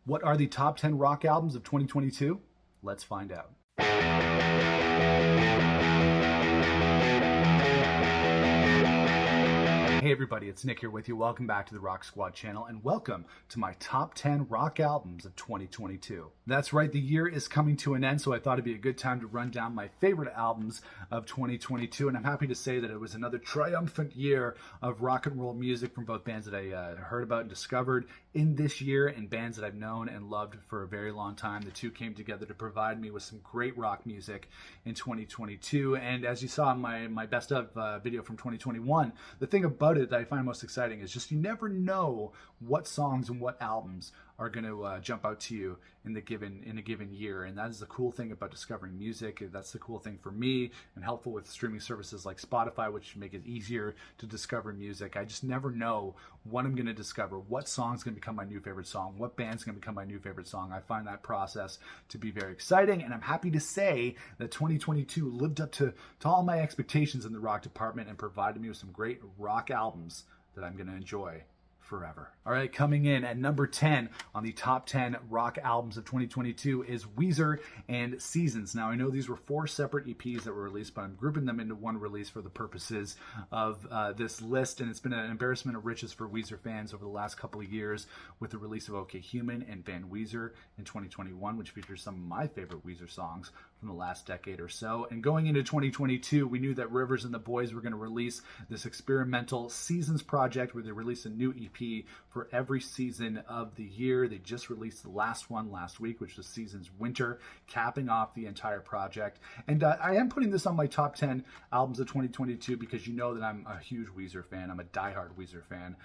What are the top 10 rock albums of 2022? Let's find out. Hey everybody, it's Nick here with you. Welcome back to the Rock Squad channel and welcome to my top 10 rock albums of 2022. That's right, the year is coming to an end, so I thought it'd be a good time to run down my favorite albums of 2022, and I'm happy to say that it was another triumphant year of rock and roll music from both bands that I heard about and discovered in this year and bands that I've known and loved for a very long time. The two came together to provide me with some great rock music in 2022, and as you saw in my best of video from 2021, the thing about it that I find most exciting is just you never know what songs and what albums are going to jump out to you in a given year, and that is the cool thing about discovering music. That's the cool thing for me, and helpful with streaming services like Spotify, which make it easier to discover music. I just never know what I'm going to discover, what song's going to become my new favorite song, what band's going to become my new favorite song. I find that process to be very exciting, and I'm happy to say that 2022 lived up to all my expectations in the rock department and provided me with some great rock albums that I'm going to enjoy forever. All right, coming in at number 10 on the top 10 rock albums of 2022 is Weezer and Seasons. Now, I know these were 4 separate EPs that were released, but I'm grouping them into one release for the purposes of this list, and it's been an embarrassment of riches for Weezer fans over the last couple of years with the release of OK Human and Van Weezer in 2021, which features some of my favorite Weezer songs from the last decade or so. And going into 2022, we knew that Rivers and the Boys were going to release this experimental Seasons project where they release a new EP for every season of the year. They just released the last one last week, which was Seasons Winter, capping off the entire project. And I am putting this on my top 10 albums of 2022 because you know that I'm a huge Weezer fan. I'm a diehard Weezer fan,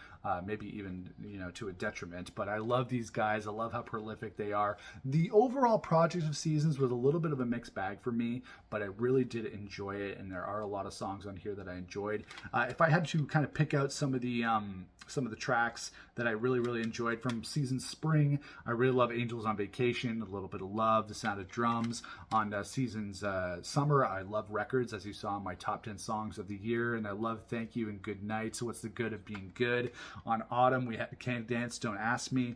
maybe even to a detriment. But I love these guys. I love how prolific they are. The overall project of Seasons was a little bit of a mixed bag for me, but I really did enjoy it, and there are a lot of songs on here that I enjoyed. If I had to kind of pick out some of the tracks that I really enjoyed from Seasons Spring, I really love Angels on Vacation, A Little Bit of Love, The Sound of Drums. On Seasons Summer, I love Records, as you saw in my top 10 songs of the year, and I love Thank You and Good Night, So What's the Good of Being Good. On Autumn, we had Can't Dance, Don't Ask Me,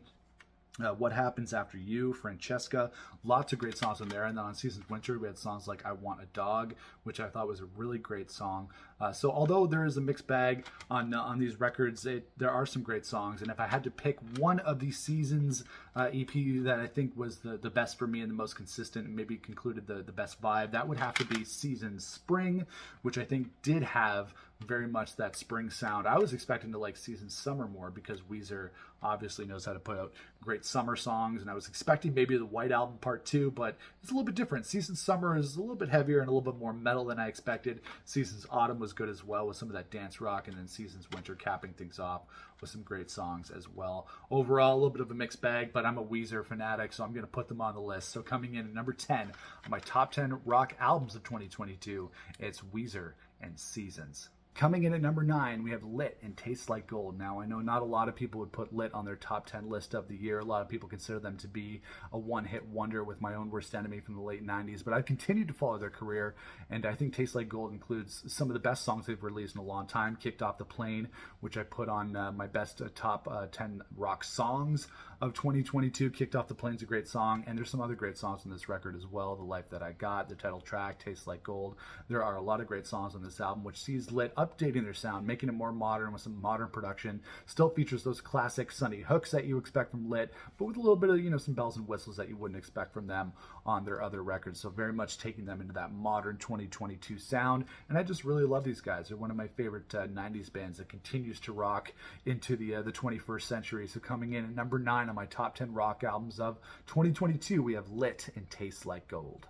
What Happens After You, Francesca, lots of great songs on there. And then on Seasons Winter, we had songs like I Want a Dog, which I thought was a really great song. So although there is a mixed bag on these records, there are some great songs. And if I had to pick one of these Seasons EP that I think was the best for me and the most consistent and maybe concluded the best vibe, that would have to be Seasons Spring, which I think did have very much that spring sound. I was expecting to like Seasons Summer more because Weezer obviously knows how to put out great summer songs, and I was expecting maybe the White Album Part 2, but it's a little bit different. Seasons Summer is a little bit heavier and a little bit more metal than I expected. Seasons Autumn was good as well with some of that dance rock, and then Seasons Winter capping things off with some great songs as well. Overall, a little bit of a mixed bag, but I'm a Weezer fanatic, so I'm going to put them on the list. So coming in at number 10 on my top 10 rock albums of 2022, it's Weezer and Seasons. Coming in at number 9, we have Lit and Tastes Like Gold. Now, I know not a lot of people would put Lit on their top 10 list of the year. A lot of people consider them to be a one-hit wonder with My Own Worst Enemy from the late 90s, but I've continued to follow their career, and I think Tastes Like Gold includes some of the best songs they've released in a long time. Kicked Off the Plane, which I put on my best top 10 rock songs of 2022. Kicked Off the Plane's a great song, and there's some other great songs on this record as well. The Life That I Got, the title track, Tastes Like Gold. There are a lot of great songs on this album, which sees Lit updating their sound, making it more modern with some modern production. Still features those classic sunny hooks that you expect from Lit, but with a little bit of some bells and whistles that you wouldn't expect from them on their other records. So very much taking them into that modern 2022 sound, and I just really love these guys. They're one of my favorite 90s bands that continues to rock into the 21st century. So coming in at number 9 on my top 10 rock albums of 2022, we have Lit and Tastes Like Gold.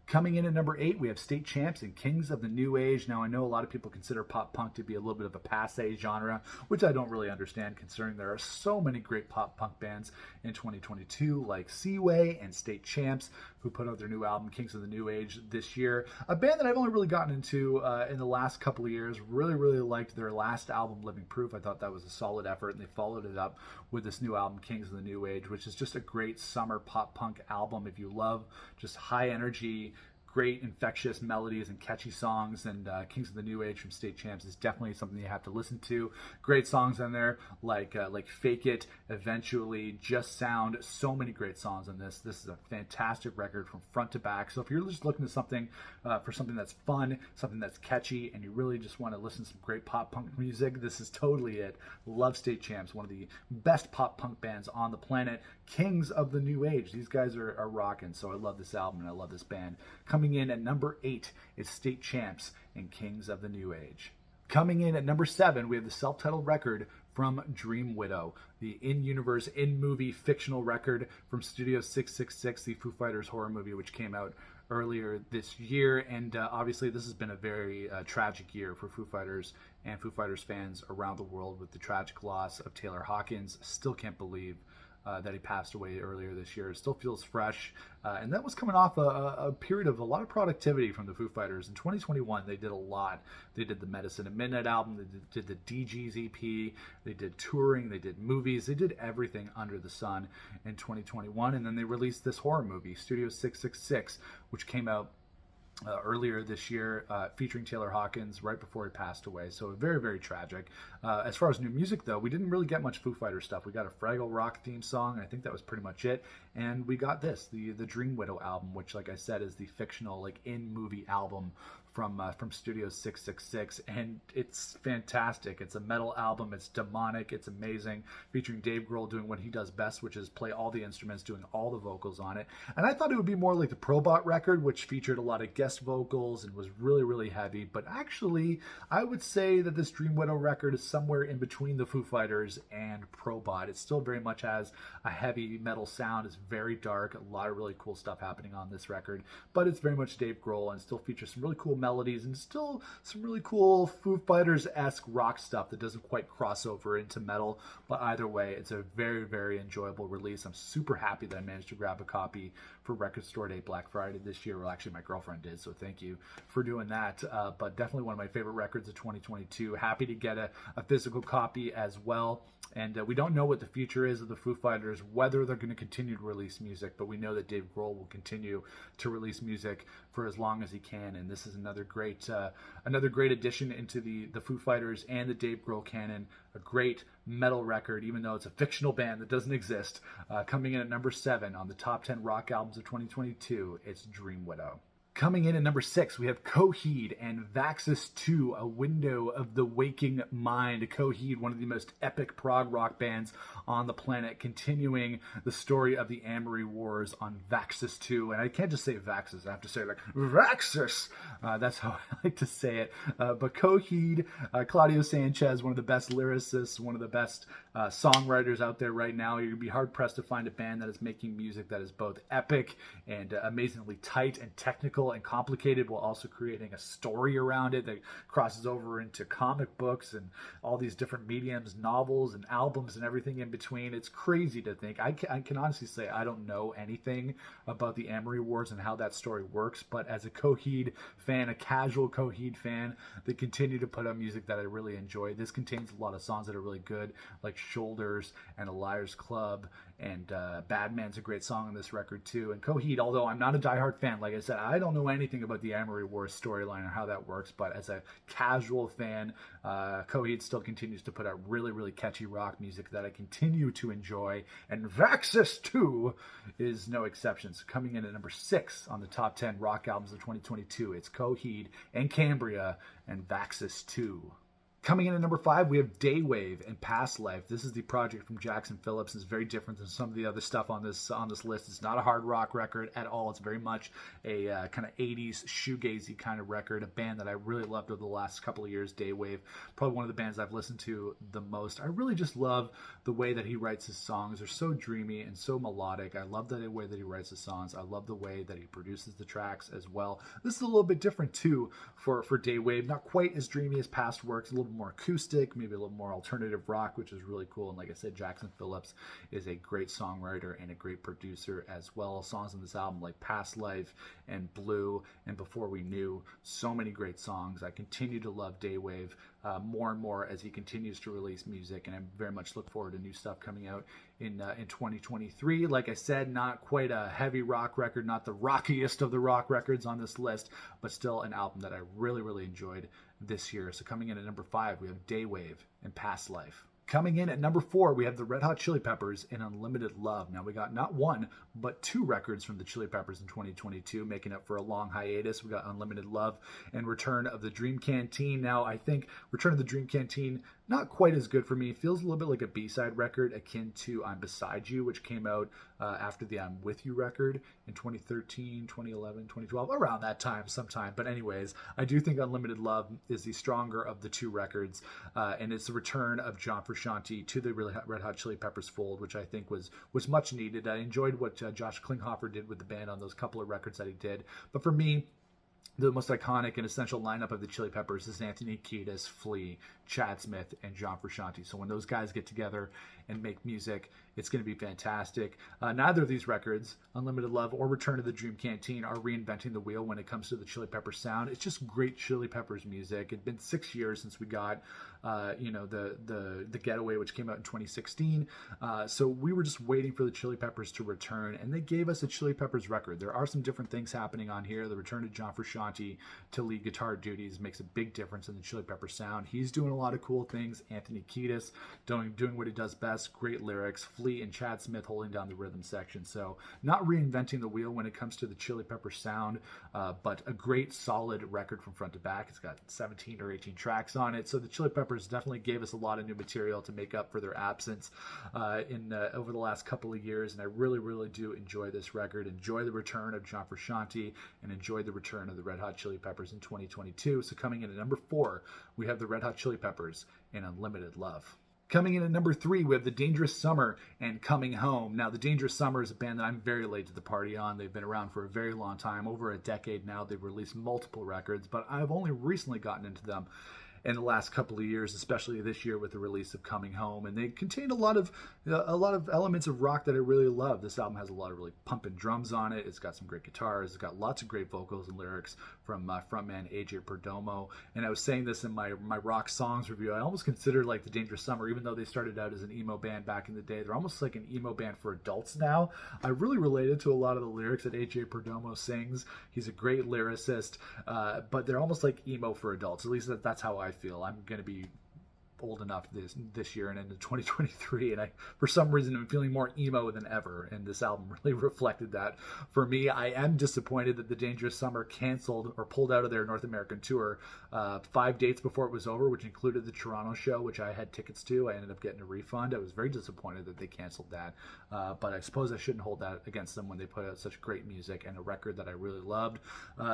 Coming in at number 8, we have State Champs and Kings of the New Age. Now, I know a lot of people consider pop punk to be a little bit of a passé genre, which I don't really understand considering there are so many great pop punk bands in 2022 like Seaway and State Champs, who put out their new album, Kings of the New Age, this year. A band that I've only really gotten into in the last couple of years. Really liked their last album, Living Proof. I thought that was a solid effort, and they followed it up with this new album, Kings of the New Age, which is just a great summer pop punk album. If you love just high energy, great, infectious melodies and catchy songs, and Kings of the New Age from State Champs is definitely something you have to listen to. Great songs on there, like Fake It, Eventually, Just Sound, so many great songs on this. This is a fantastic record from front to back. So if you're just looking to something for something that's fun, something that's catchy, and you really just want to listen to some great pop punk music, this is totally it. Love State Champs, one of the best pop punk bands on the planet. Kings of the New Age. These guys are rocking, so I love this album and I love this band. Coming in at number 8 is State Champs and Kings of the New Age. Coming in at number 7, we have the self-titled record from Dream Widow, the in-universe, in-movie fictional record from Studio 666, the Foo Fighters horror movie, which came out earlier this year. And obviously this has been a very tragic year for Foo Fighters and Foo Fighters fans around the world with the tragic loss of Taylor Hawkins. Still can't believe that he passed away earlier this year. It still feels fresh. And that was coming off a period of a lot of productivity from the Foo Fighters. In 2021, they did a lot. They did the Medicine at Midnight album. They did the DG's EP. They did touring. They did movies. They did everything under the sun in 2021. And then they released this horror movie, Studio 666, which came out earlier this year, featuring Taylor Hawkins right before he passed away. So very, very tragic. As far as new music, though, we didn't really get much Foo Fighters stuff. We got a Fraggle Rock theme song. I think that was pretty much it. And we got this, the Dream Widow album, which, like I said, is the fictional, in-movie album from Studio 666, and it's fantastic. It's a metal album. It's demonic. It's amazing, featuring Dave Grohl doing what he does best, which is play all the instruments, doing all the vocals on it. And I thought it would be more like the Probot record, which featured a lot of guest vocals and was really, really heavy. But actually, I would say that this Dream Widow record is somewhere in between the Foo Fighters and Probot. It still very much has a heavy metal sound. It's very dark. A lot of really cool stuff happening on this record, but it's very much Dave Grohl and still features some really cool melodies and still some really cool Foo Fighters-esque rock stuff that doesn't quite cross over into metal. But either way, it's a very, very enjoyable release. I'm super happy that I managed to grab a copy for Record Store Day Black Friday this year. Well, actually, my girlfriend did, so thank you for doing that. But definitely one of my favorite records of 2022. Happy to get a physical copy as well. And we don't know what the future is of the Foo Fighters, whether they're going to continue to release music, but we know that Dave Grohl will continue to release music for as long as he can. And this is another great addition into the Foo Fighters and the Dave Grohl canon. A great metal record, even though it's a fictional band that doesn't exist. Coming in at number 7 on the top 10 rock albums of 2022, it's Dream Widow. Coming in at number 6, we have Coheed and Vaxis 2, A Window of the Waking Mind. Coheed, one of the most epic prog rock bands on the planet, continuing the story of the Amory Wars on Vaxis 2. And I can't just say Vaxis, I have to say Vaxis. That's how I like to say it. But Coheed, Claudio Sanchez, one of the best lyricists, one of the best songwriters out there right now. You're going to be hard-pressed to find a band that is making music that is both epic and amazingly tight and technical and complicated, while also creating a story around it that crosses over into comic books and all these different mediums, novels and albums and everything in between. It's crazy to think. I can honestly say I don't know anything about the Amory Wars and how that story works, but as a Coheed fan, a casual Coheed fan, they continue to put out music that I really enjoy. This contains a lot of songs that are really good, like Shoulders and A Liar's Club, and Bad Man's a great song on this record too. And Coheed, although I'm not a diehard fan, like I said, I don't know anything about the Amory Wars storyline or how that works, but as a casual fan, Coheed still continues to put out really, really catchy rock music that I continue to enjoy, and Vaxis 2 is no exception. So coming in at number 6 on the top 10 rock albums of 2022, it's Coheed and Cambria and Vaxis 2. Coming in at number 5, we have Daywave and Past Life. This is the project from Jackson Phillips. It's very different than some of the other stuff on this list. It's not a hard rock record at all. It's very much a kind of 80s shoegazy kind of record. A band that I really loved over the last couple of years, Daywave. Probably one of the bands I've listened to the most. I really just love the way that he writes his songs. They're so dreamy and so melodic. I love the way that he writes his songs. I love the way that he produces the tracks as well. This is a little bit different too for Daywave. Not quite as dreamy as past works. A little little more acoustic, maybe a little more alternative rock, which is really cool. And like I said, Jackson Phillips is a great songwriter and a great producer as well. Songs on this album like Past Life and Blue and Before We Knew, so many great songs. I continue to love Daywave more and more as he continues to release music, and I very much look forward to new stuff coming out in 2023. Like I said, not quite a heavy rock record, not the rockiest of the rock records on this list, but still an album that I really, really enjoyed this year. So coming in at number 5, we have Daywave and Past Life. Coming in at number 4, we have the Red Hot Chili Peppers and Unlimited Love. Now, we got not one, but 2 records from the Chili Peppers in 2022, making up for a long hiatus. We got Unlimited Love and Return of the Dream Canteen. Now, I think Return of the Dream Canteen, not quite as good for me. Feels a little bit like a B-side record akin to I'm Beside You, which came out after the I'm With You record in 2013, 2011, 2012, around that time sometime. But anyways, I do think Unlimited Love is the stronger of the 2 records, and it's the return of John Frusciante to the Red Hot Chili Peppers fold, which I think was much needed. I enjoyed what Josh Klinghoffer did with the band on those couple of records that he did. But for me, the most iconic and essential lineup of the Chili Peppers is Anthony Kiedis, Flea, Chad Smith, and John Frusciante. So when those guys get together and make music, it's going to be fantastic. Neither of these records, Unlimited Love or Return to the Dream Canteen, are reinventing the wheel when it comes to the Chili Peppers sound. It's just great Chili Peppers music. It's been 6 years since we got, the Getaway, which came out in 2016. So we were just waiting for the Chili Peppers to return, and they gave us a Chili Peppers record. There are some different things happening on here. The return of John Frusciante to lead guitar duties makes a big difference in the Chili Peppers sound. He's doing a lot of cool things. Anthony Kiedis doing what he does best. Great lyrics. Flea and Chad Smith holding down the rhythm section. So not reinventing the wheel when it comes to the Chili Peppers sound, but a great solid record from front to back. It's got 17 or 18 tracks on it. So the Chili Peppers definitely gave us a lot of new material to make up for their absence over the last couple of years. And I really, really do enjoy this record. Enjoy the return of John Frusciante and enjoy the return of the Red Hot Chili Peppers in 2022. So coming in at number 4, we have the Red Hot Chili Peppers and Unlimited Love. Coming in at number 3, we have The Dangerous Summer and Coming Home. Now, The Dangerous Summer is a band that I'm very late to the party on. They've been around for a very long time, over a decade now. They've released multiple records, but I've only recently gotten into them in the last couple of years, especially this year with the release of Coming Home. And they contain a lot of elements of rock that I really love. This album has a lot of really pumping drums on it. It's got some great guitars. It's got lots of great vocals and lyrics from frontman AJ Perdomo. And I was saying this in my rock songs review. I almost consider like The Dangerous Summer, even though they started out as an emo band back in the day, they're almost like an emo band for adults now. I really related to a lot of the lyrics that AJ Perdomo sings. He's a great lyricist, but they're almost like emo for adults. At least that's how I feel. I'm going to be old enough this year and into 2023, and I, for some reason, I'm feeling more emo than ever, and this album really reflected that for me. I am disappointed that The Dangerous Summer canceled or pulled out of their North American tour 5 dates before it was over, which included the Toronto show, which I had tickets to. I ended up getting a refund. I was very disappointed that they canceled that, but I suppose I shouldn't hold that against them when they put out such great music and a record that I really loved.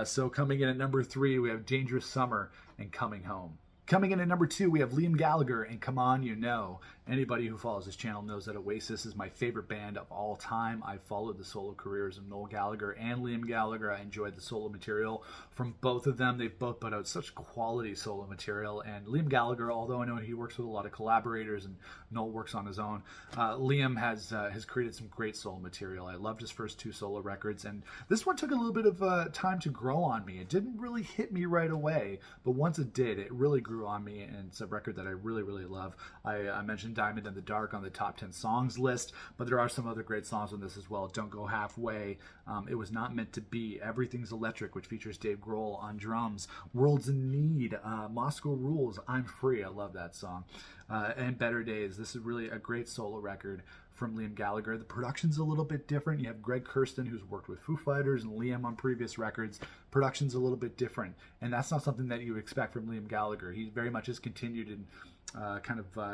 So coming in at number 3, we have Dangerous Summer and Coming Home. Coming in at number 2, we have Liam Gallagher and Come On You Know. Anybody who follows this channel knows that Oasis is my favorite band of all time. I've followed the solo careers of Noel Gallagher and Liam Gallagher. I enjoyed the solo material from both of them. They've both put out such quality solo material. And Liam Gallagher, although I know he works with a lot of collaborators and Noel works on his own, Liam has created some great solo material. I loved his first 2 solo records, and this one took a little bit of time to grow on me. It didn't really hit me right away, but once it did, it really grew on me, and it's a record that I really, really love. I mentioned Diamond in the Dark on the top 10 songs list, but there are some other great songs on this as well. Don't Go Halfway, It Was Not Meant to Be, Everything's Electric, which features Dave Grohl on drums, World's in Need, Moscow Rules, I'm Free, I love that song, and Better Days. This is really a great solo record from Liam Gallagher. The production's a little bit different. You have Greg Kurstin, who's worked with Foo Fighters and Liam on previous records. Production's a little bit different, and that's not something that you would expect from Liam Gallagher. He very much has continued and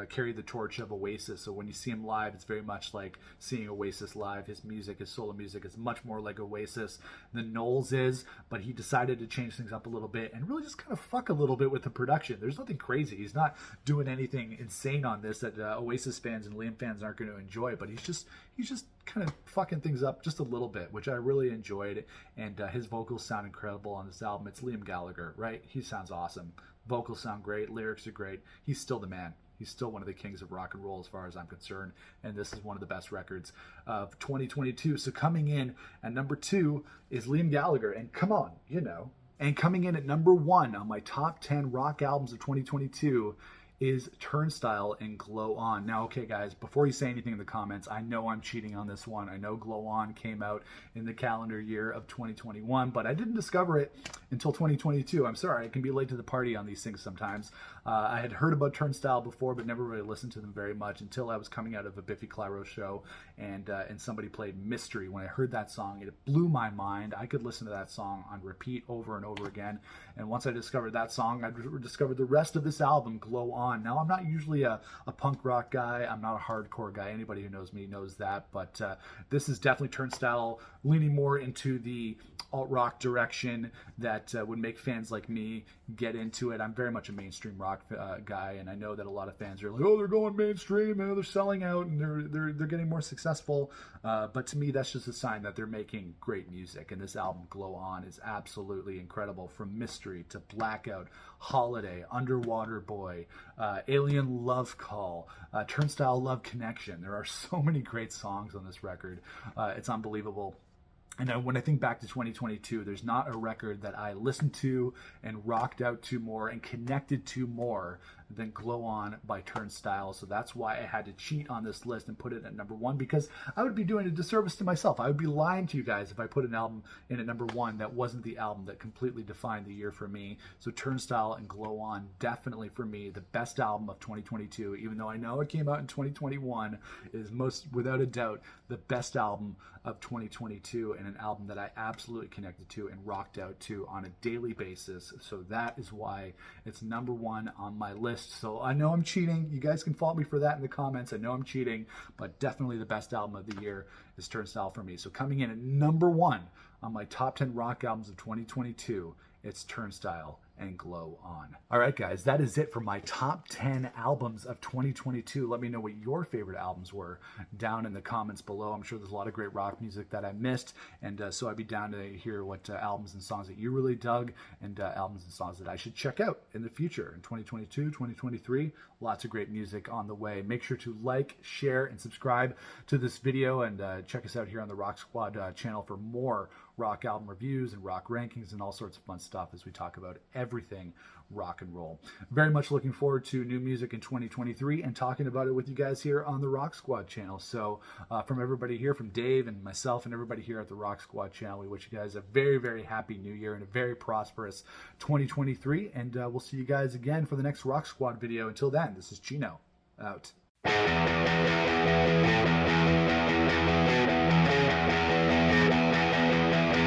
carried the torch of Oasis. So when you see him live, it's very much like seeing Oasis live. His music, his solo music, is much more like Oasis than Noel's is, but he decided to change things up a little bit and really just kind of fuck a little bit with the production. There's nothing crazy. He's not doing anything insane on this that Oasis fans and Liam fans aren't going to enjoy, but he's just kind of fucking things up just a little bit, which I really enjoyed, and his vocals sound incredible on this album. It's Liam Gallagher, right? He sounds awesome. Vocals sound great, lyrics are great. He's still the man. He's still one of the kings of rock and roll as far as I'm concerned, and this is one of the best records of 2022. So coming in at number 2 is Liam Gallagher, and come on, you know. And coming in at number 1 on my top 10 rock albums of 2022 is Turnstyle and Glow On. Now, okay, guys, before you say anything in the comments, I know I'm cheating on this one. I know Glow On came out in the calendar year of 2021, but I didn't discover it until 2022. I'm sorry, I can be late to the party on these things sometimes. I had heard about Turnstyle before, but never really listened to them very much until I was coming out of a Biffy Clyro show, and somebody played Mystery. When I heard that song, it blew my mind. I could listen to that song on repeat over and over again, and once I discovered that song, I discovered the rest of this album, Glow On. Now, I'm not usually a punk rock guy. I'm not a hardcore guy. Anybody who knows me knows that. But this is definitely Turnstyle leaning more into the alt-rock direction that would make fans like me get into it. I'm very much a mainstream rock guy, and I know that a lot of fans are like, oh, they're going mainstream, and they're selling out, and they're getting more successful. But to me, that's just a sign that they're making great music. And this album, Glow On, is absolutely incredible. From Mystery to Blackout, Holiday, Underwater Boy, Alien Love Call, Turnstile Love Connection. There are so many great songs on this record. It's unbelievable. And when I think back to 2022, there's not a record that I listened to and rocked out to more and connected to more than Glow On by Turnstyle. So that's why I had to cheat on this list and put it at number 1, because I would be doing a disservice to myself. I would be lying to you guys if I put an album in at number 1 that wasn't the album that completely defined the year for me. So Turnstyle and Glow On, definitely for me, the best album of 2022, even though I know it came out in 2021, is most without a doubt the best album of 2022, and an album that I absolutely connected to and rocked out to on a daily basis. So that is why it's number 1 on my list. So I know I'm cheating. You guys can fault me for that in the comments. I know I'm cheating, but definitely the best album of the year is Turnstyle for me. So coming in at number 1 on my top 10 rock albums of 2022, it's Turnstyle and Glow On. All right, guys, that is it for my top 10 albums of 2022. Let me know what your favorite albums were down in the comments below. I'm sure there's a lot of great rock music that I missed, and so I'd be down to hear what albums and songs that you really dug, and albums and songs that I should check out in the future in 2022, 2023. Lots of great music on the way. Make sure to like, share, and subscribe to this video, and check us out here on the Rock Squad channel for more rock album reviews and rock rankings and all sorts of fun stuff as we talk about everything rock and roll. Very much looking forward to new music in 2023 and talking about it with you guys here on the Rock Squad channel. So from everybody here, from Dave and myself and everybody here at the Rock Squad channel, we wish you guys a very, very happy new year and a very prosperous 2023. And we'll see you guys again for the next Rock Squad video. Until then, this is Chino, out.